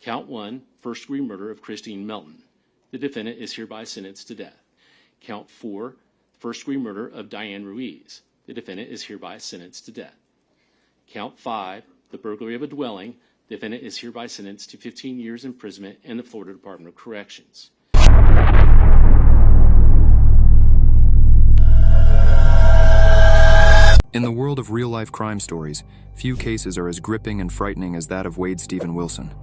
Count 1, first-degree murder of Christine Melton. The defendant is hereby sentenced to death. Count 4, first-degree murder of Diane Ruiz. The defendant is hereby sentenced to death. Count 5, the burglary of a dwelling. The defendant is hereby sentenced to 15 years imprisonment in the Florida Department of Corrections. In the world of real-life crime stories, few cases are as gripping and frightening as that of Wade Stephen Wilson.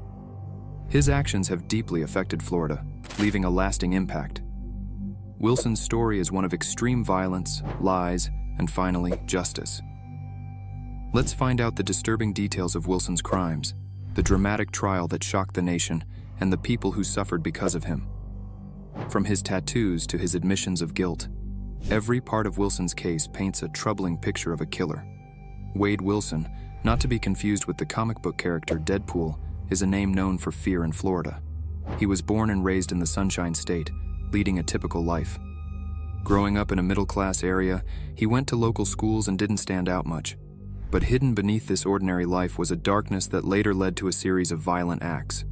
His actions have deeply affected Florida, leaving a lasting impact. Wilson's story is one of extreme violence, lies, and finally, justice. Let's find out the disturbing details of Wilson's crimes, the dramatic trial that shocked the nation, and the people who suffered because of him. From his tattoos to his admissions of guilt, every part of Wilson's case paints a troubling picture of a killer. Wade Wilson, not to be confused with the comic book character Deadpool, is a name known for fear in Florida. He was born and raised in the Sunshine State, leading a typical life. Growing up in a middle-class area, he went to local schools and didn't stand out much. But hidden beneath this ordinary life was a darkness that later led to a series of violent acts.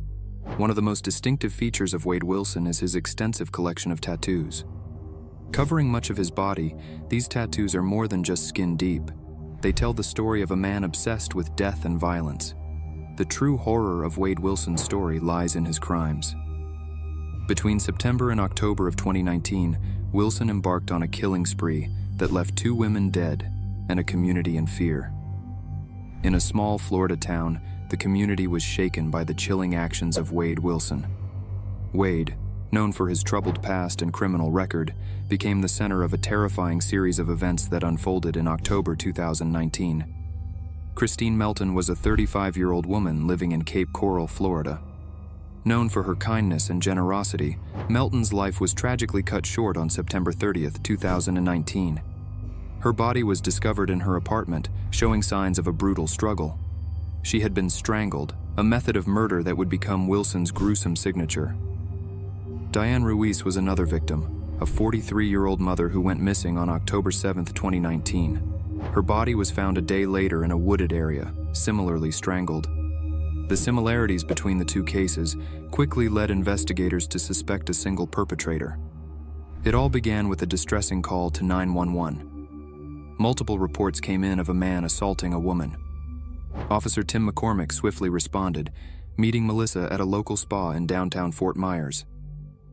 One of the most distinctive features of Wade Wilson is his extensive collection of tattoos. Covering much of his body, these tattoos are more than just skin deep. They tell the story of a man obsessed with death and violence. The true horror of Wade Wilson's story lies in his crimes. Between September and October of 2019, Wilson embarked on a killing spree that left 2 women dead and a community in fear. In a small Florida town, the community was shaken by the chilling actions of Wade Wilson. Wade, known for his troubled past and criminal record, became the center of a terrifying series of events that unfolded in October 2019. Christine Melton was a 35-year-old woman living in Cape Coral, Florida. Known for her kindness and generosity, Melton's life was tragically cut short on September 30th, 2019. Her body was discovered in her apartment, showing signs of a brutal struggle. She had been strangled, a method of murder that would become Wilson's gruesome signature. Diane Ruiz was another victim, a 43-year-old mother who went missing on October 7, 2019. Her body was found a day later in a wooded area, similarly strangled. The similarities between the 2 cases quickly led investigators to suspect a single perpetrator. It all began with a distressing call to 911. Multiple reports came in of a man assaulting a woman. Officer Tim McCormick swiftly responded, meeting Melissa at a local spa in downtown Fort Myers.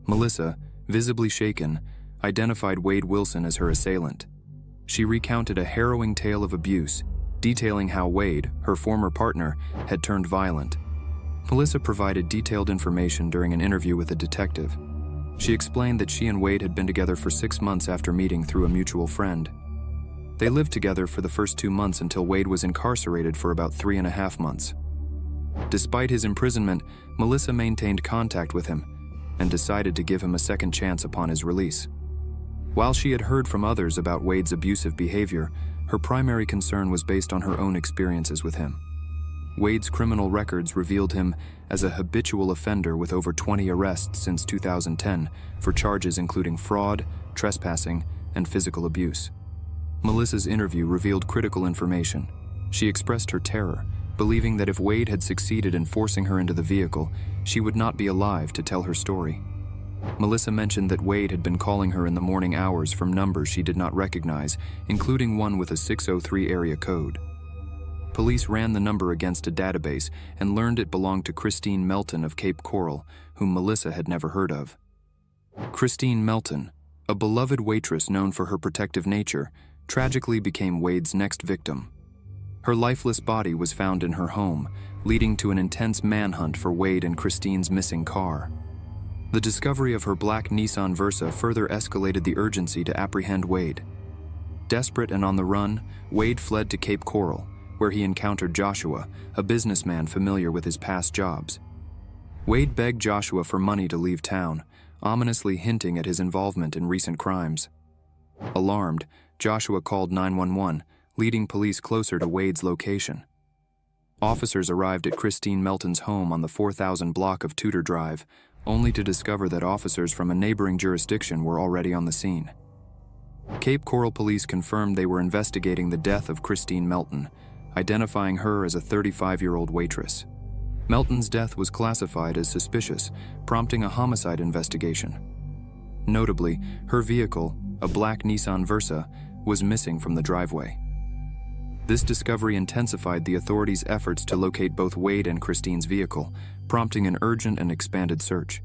Melissa, visibly shaken, identified Wade Wilson as her assailant. She recounted a harrowing tale of abuse, detailing how Wade, her former partner, had turned violent. Melissa provided detailed information during an interview with a detective. She explained that she and Wade had been together for 6 months after meeting through a mutual friend. They lived together for the first 2 months until Wade was incarcerated for about 3.5 months. Despite his imprisonment, Melissa maintained contact with him and decided to give him a second chance upon his release. While she had heard from others about Wade's abusive behavior, her primary concern was based on her own experiences with him. Wade's criminal records revealed him as a habitual offender with over 20 arrests since 2010 for charges including fraud, trespassing, and physical abuse. Melissa's interview revealed critical information. She expressed her terror, believing that if Wade had succeeded in forcing her into the vehicle, she would not be alive to tell her story. Melissa mentioned that Wade had been calling her in the morning hours from numbers she did not recognize, including one with a 603 area code. Police ran the number against a database and learned it belonged to Christine Melton of Cape Coral, whom Melissa had never heard of. Christine Melton, a beloved waitress known for her protective nature, tragically became Wade's next victim. Her lifeless body was found in her home, leading to an intense manhunt for Wade and Christine's missing car. The discovery of her black Nissan Versa further escalated the urgency to apprehend Wade. Desperate and on the run, Wade fled to Cape Coral, where he encountered Joshua, a businessman familiar with his past jobs. Wade begged Joshua for money to leave town, ominously hinting at his involvement in recent crimes. Alarmed, Joshua called 911, leading police closer to Wade's location. Officers arrived at Christine Melton's home on the 4000 block of Tudor Drive, only to discover that officers from a neighboring jurisdiction were already on the scene. Cape Coral police confirmed they were investigating the death of Christine Melton, identifying her as a 35-year-old waitress. Melton's death was classified as suspicious, prompting a homicide investigation. Notably, her vehicle, a black Nissan Versa, was missing from the driveway. This discovery intensified the authorities' efforts to locate both Wade and Christine's vehicle, prompting an urgent and expanded search.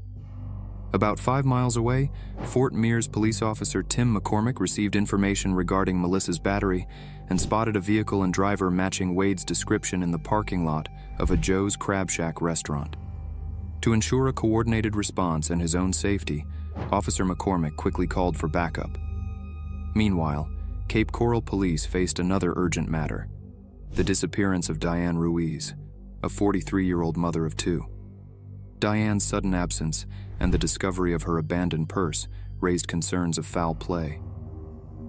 About 5 miles away, Fort Mears police officer Tim McCormick received information regarding Melissa's battery and spotted a vehicle and driver matching Wade's description in the parking lot of a Joe's Crab Shack restaurant. To ensure a coordinated response and his own safety, Officer McCormick quickly called for backup. Meanwhile, Cape Coral police faced another urgent matter: the disappearance of Diane Ruiz, a 43-year-old mother of 2. Diane's sudden absence and the discovery of her abandoned purse raised concerns of foul play.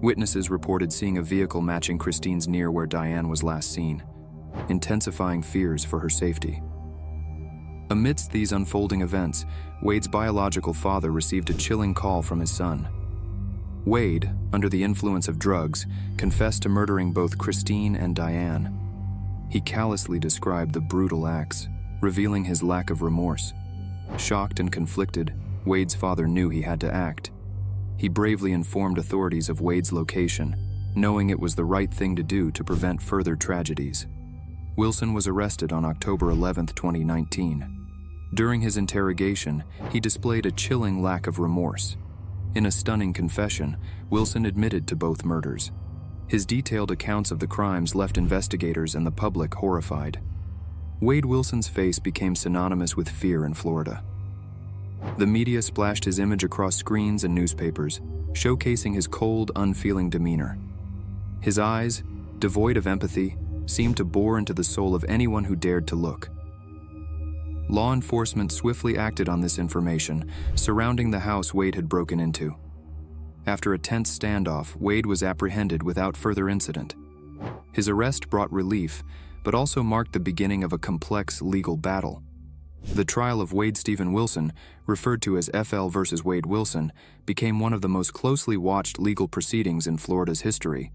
Witnesses reported seeing a vehicle matching Christine's near where Diane was last seen, intensifying fears for her safety. Amidst these unfolding events, Wade's biological father received a chilling call from his son. Wade, under the influence of drugs, confessed to murdering both Christine and Diane. He callously described the brutal acts, revealing his lack of remorse. Shocked and conflicted, Wade's father knew he had to act. He bravely informed authorities of Wade's location, knowing it was the right thing to do to prevent further tragedies. Wilson was arrested on October 11, 2019. During his interrogation, he displayed a chilling lack of remorse. In a stunning confession, Wilson admitted to both murders. His detailed accounts of the crimes left investigators and the public horrified. Wade Wilson's face became synonymous with fear in Florida. The media splashed his image across screens and newspapers, showcasing his cold, unfeeling demeanor. His eyes, devoid of empathy, seemed to bore into the soul of anyone who dared to look. Law enforcement swiftly acted on this information, surrounding the house Wade had broken into. After a tense standoff, Wade was apprehended without further incident. His arrest brought relief, but also marked the beginning of a complex legal battle. The trial of Wade Stephen Wilson, referred to as FL versus Wade Wilson, became one of the most closely watched legal proceedings in Florida's history.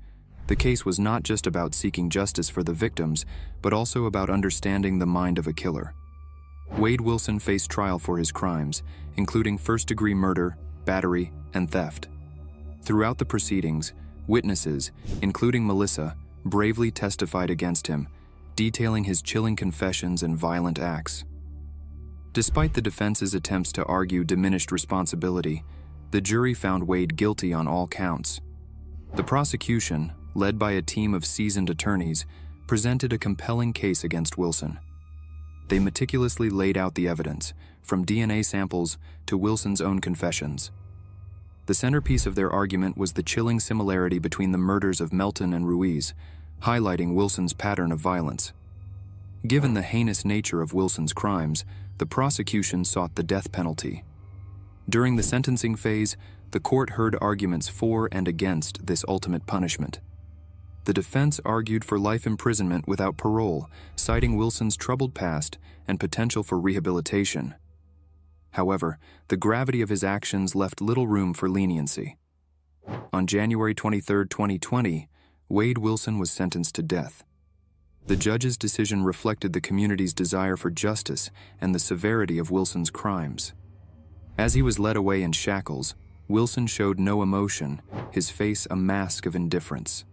The case was not just about seeking justice for the victims, but also about understanding the mind of a killer. Wade Wilson faced trial for his crimes, including first-degree murder, battery, and theft. Throughout the proceedings, witnesses, including Melissa, bravely testified against him, detailing his chilling confessions and violent acts. Despite the defense's attempts to argue diminished responsibility, the jury found Wade guilty on all counts. The prosecution, led by a team of seasoned attorneys, presented a compelling case against Wilson. They meticulously laid out the evidence, from DNA samples to Wilson's own confessions. The centerpiece of their argument was the chilling similarity between the murders of Melton and Ruiz, highlighting Wilson's pattern of violence. Given the heinous nature of Wilson's crimes, the prosecution sought the death penalty. During the sentencing phase, the court heard arguments for and against this ultimate punishment. The defense argued for life imprisonment without parole, citing Wilson's troubled past and potential for rehabilitation. However, the gravity of his actions left little room for leniency. On January 23, 2020, Wade Wilson was sentenced to death. The judge's decision reflected the community's desire for justice and the severity of Wilson's crimes. As he was led away in shackles, Wilson showed no emotion, his face a mask of indifference.